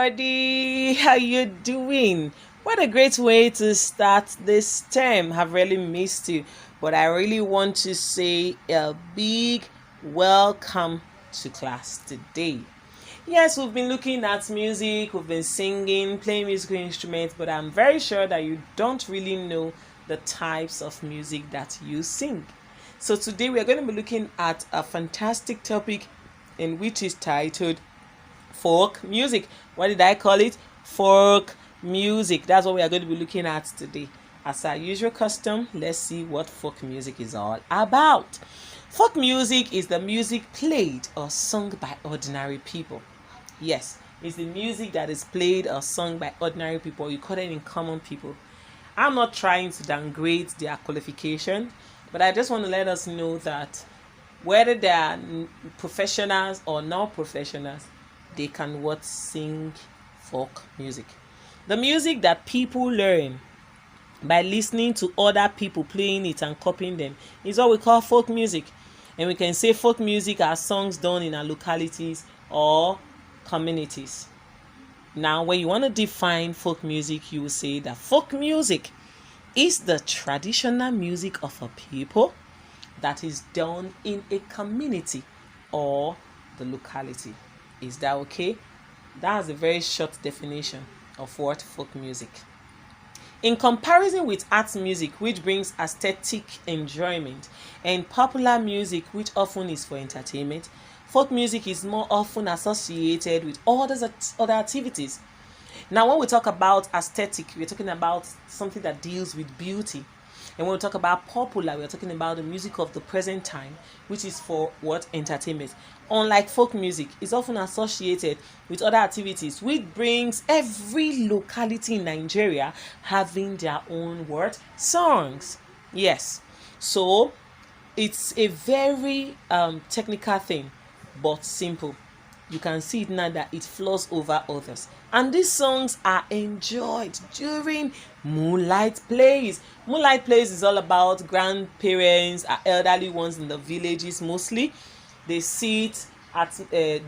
everybody. How you doing? What a great way to start this term. I've really missed you, but I really want to say a big welcome to class today. Yes, we've been looking at music, we've been singing, playing musical instruments, but I'm very sure that you don't really know the types of music that you sing. So today we are going to be looking at a fantastic topic in which is titled folk music. What did I call it? Folk music. That's what we are going to be looking at today. As our usual custom, let's see what folk music is all about. Folk music is the music played or sung by ordinary people. Yes, it's the music that is played or sung by ordinary people. You call it in common people. I'm not trying to downgrade their qualification, but I just want to let us know that whether they are professionals or non-professionals, they can sing folk music. The music that people learn by listening to other people playing it and copying them is what we call folk music. And we can say folk music are songs done in our localities or communities. Now, when you want to define folk music, you will say that folk music is the traditional music of a people that is done in a community or the locality. Is that okay? That's a very short definition of what folk music. In comparison with art music, which brings aesthetic enjoyment, and popular music, which often is for entertainment, folk music is more often associated with other activities. Now, when we talk about aesthetic, we're talking about something that deals with beauty. And when we talk about popular, we're talking about the music of the present time, which is for what? Entertainment. Unlike folk music, it's often associated with other activities, which brings every locality in Nigeria having their own songs. Yes. So it's a very technical thing, but simple. You can see it now that it flows over others. And these songs are enjoyed during moonlight plays. Moonlight plays is all about grandparents, elderly ones in the villages mostly. They sit at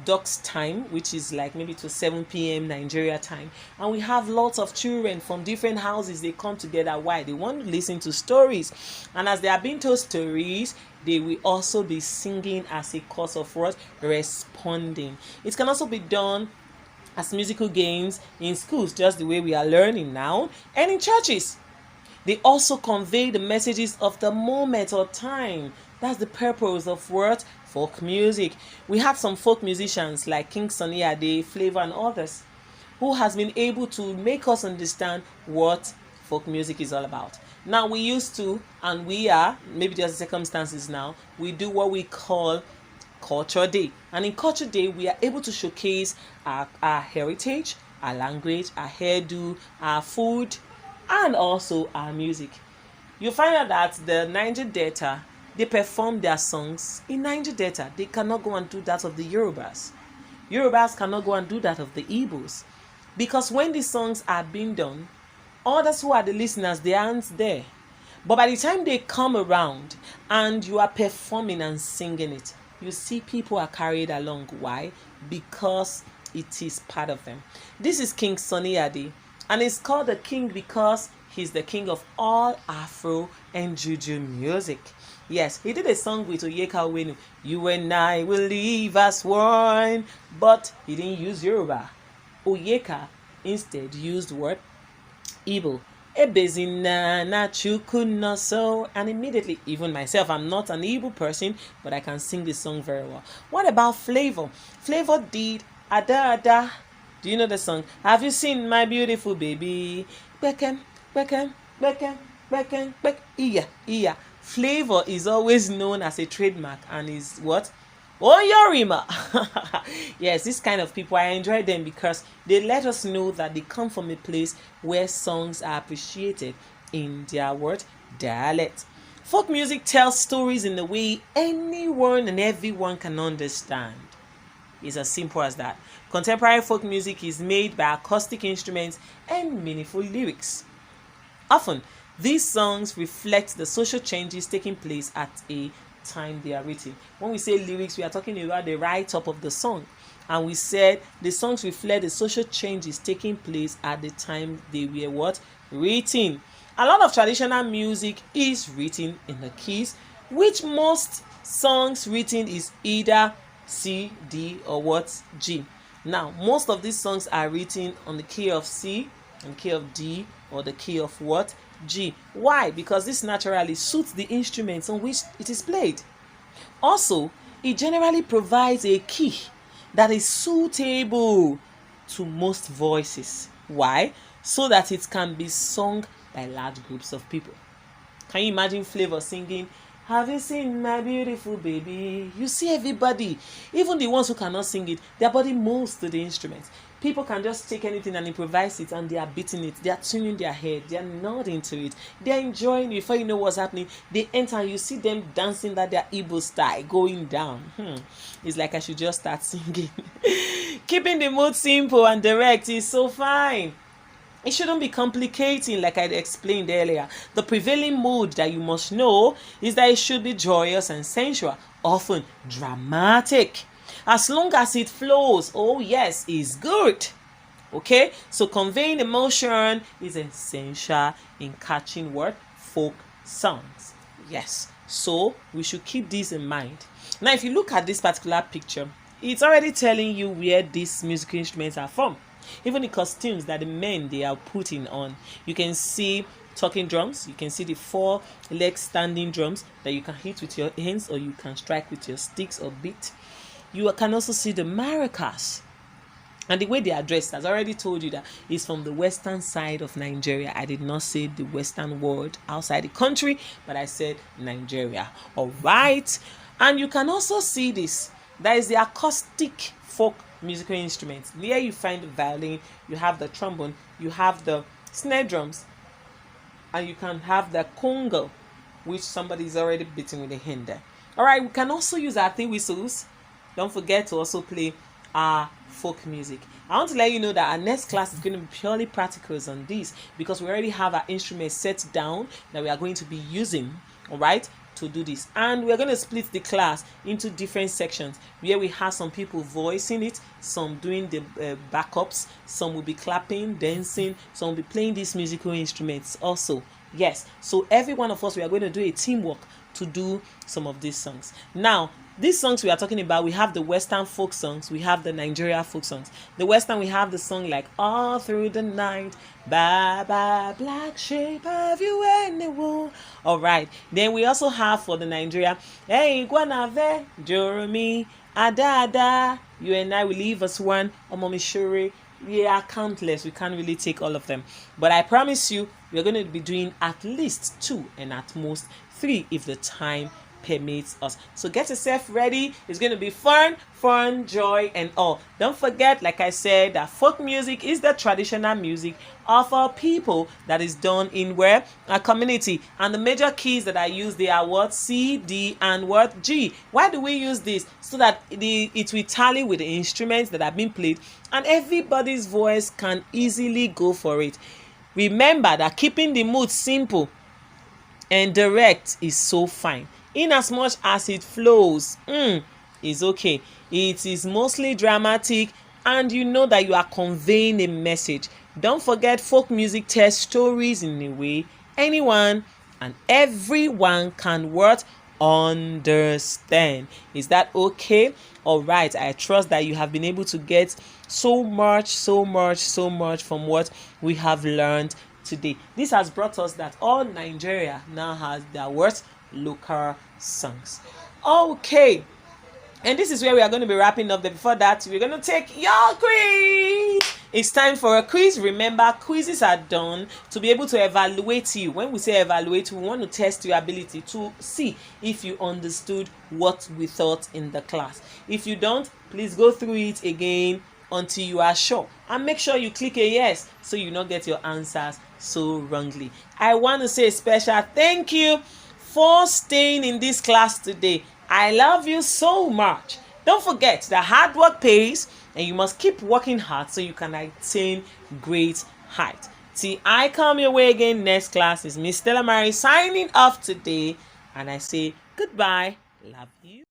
dusk time, which is like maybe to 7 p.m. Nigeria time. And we have lots of children from different houses. They come together. Why? They want to listen to stories. And as they are being told stories, they will also be singing as a cause of what? Responding. It can also be done as musical games in schools, just the way we are learning now, and in churches. They also convey the messages of the moment or time. That's the purpose of what? Folk music. We have some folk musicians like King Sunny Ade, Flavor, and others who has been able to make us understand what folk music is all about. Now, we used to, and we are, maybe just circumstances now, we do what we call Culture Day. And in Culture Day, we are able to showcase our heritage, our language, our hairdo, our food, and also our music. You find out that the Niger Delta, they perform their songs in Niger Delta. They cannot go and do that of the Yorubas. Yorubas cannot go and do that of the Igbos. Because when these songs are being done, others who are the listeners, they aren't there. But by the time they come around and you are performing and singing it, you see people are carried along. Why? Because it is part of them. This is King Sunny Ade, and he's called the king because he's the king of all Afro and Juju music. Yes, he did a song with Oyeka Owenu, "You and I will live as one," but he didn't use Yoruba. Oyeka instead used what? Igbo. Ebezina na chukuno so, and immediately, even myself, I'm not an Igbo person, but I can sing this song very well. What about Flavor? Flavor did Ada Ada. Do you know the song? Have you seen my beautiful baby? Becken, Becken, Becken, Becken, Beck. Iya. Flavor is always known as a trademark and is what? Oyorima. Yes, this kind of people, I enjoy them because they let us know that they come from a place where songs are appreciated in their dialect. Folk music tells stories in a way anyone and everyone can understand. It's as simple as that. Contemporary folk music is made by acoustic instruments and meaningful lyrics. Often, these songs reflect the social changes taking place at a time they are written. When we say lyrics, we are talking about the write-up of the song. And we said the songs reflect the social changes taking place at the time they were what? Written. A lot of traditional music is written in the keys, which most songs written is either C, D, or what? G. Now, most of these songs are written on the key of C, on the key of D, or the key of what? G. Why? Because this naturally suits the instruments on which it is played. Also, it generally provides a key that is suitable to most voices. Why? So that it can be sung by large groups of people. Can you imagine Flavor singing, "Have you seen my beautiful baby?" You see everybody, even the ones who cannot sing it, their body moves to the instrument. People can just take anything and improvise it, and they are beating it, they are tuning their head, they are nodding to it, they are enjoying it. Before you know what's happening, they enter and you see them dancing that their Igbo style going down. It's like I should just start singing. Keeping the mood simple and direct is so fine. It shouldn't be complicating, like I explained earlier. The prevailing mood that you must know is that it should be joyous and sensual, often dramatic. As long as it flows, oh yes, it's good. Okay, so conveying emotion is essential in catching what? Folk songs. Yes, so we should keep this in mind. Now, if you look at this particular picture, it's already telling you where these musical instruments are from. Even the costumes that the men they are putting on. You can see talking drums. You can see the 4 leg standing drums that you can hit with your hands or you can strike with your sticks or beat. You can also see the maracas. And the way they are dressed, as I already told you, that is from the western side of Nigeria. I did not say the western world outside the country, but I said Nigeria. All right. And you can also see this. That is the acoustic folk musical instruments. There you find the violin, you have the trombone, you have the snare drums, and you can have the conga, which somebody is already beating with a hand there. All right, we can also use our 3 whistles. Don't forget to also play our folk music. I want to let you know that our next class is going to be purely practicals on this, because we already have our instruments set down that we are going to be using. All right, to do this, and we're going to split the class into different sections where we have some people voicing it, some doing the backups, some will be clapping, dancing, some will be playing these musical instruments also. Yes, so every one of us, we are going to do a teamwork to do some of these songs. Now, these songs we are talking about, we have the Western folk songs, we have the Nigeria folk songs. The Western, we have the song like "All Through the Night," "Bye Bye Black Shape, Have You Any Wool?" All right. Then we also have for the Nigeria, "Hey Guanave, Jeremy, Ada, you and I will leave us one, Omomishuri." We are countless. We can't really take all of them. But I promise you, we're going to be doing at least 2 and at most 3 if the time permits us. So get yourself ready. It's going to be fun, joy, and all. Don't forget, like I said, that folk music is the traditional music of our people that is done in where? A community. And the major keys that I use, they are what? C, D, and what? G. Why do we use this? So that it will tally with the instruments that have been played and everybody's voice can easily go for it. Remember that keeping the mood simple and direct is so fine. In as much as it flows, is okay. It is mostly dramatic and you know that you are conveying a message. Don't forget, folk music tells stories in a way anyone and everyone can what? Understand. Is that okay? All right. I trust that you have been able to get so much from what we have learned today. This has brought us that all Nigeria now has their what? Local songs. Okay, and this is where we are going to be wrapping up. But before that, we're going to take your quiz. It's time for a quiz. Remember, quizzes are done to be able to evaluate you. When we say evaluate, we want to test your ability to see if you understood what we taught in the class. If you don't, please go through it again until you are sure, and make sure you click a yes so you not get your answers so wrongly. I want to say a special thank you for staying in this class today. I love you so much. Don't forget that hard work pays, and you must keep working hard so you can attain great height. Till I come your way again next class, is Miss Stella Mary signing off today, and I say goodbye. Love you.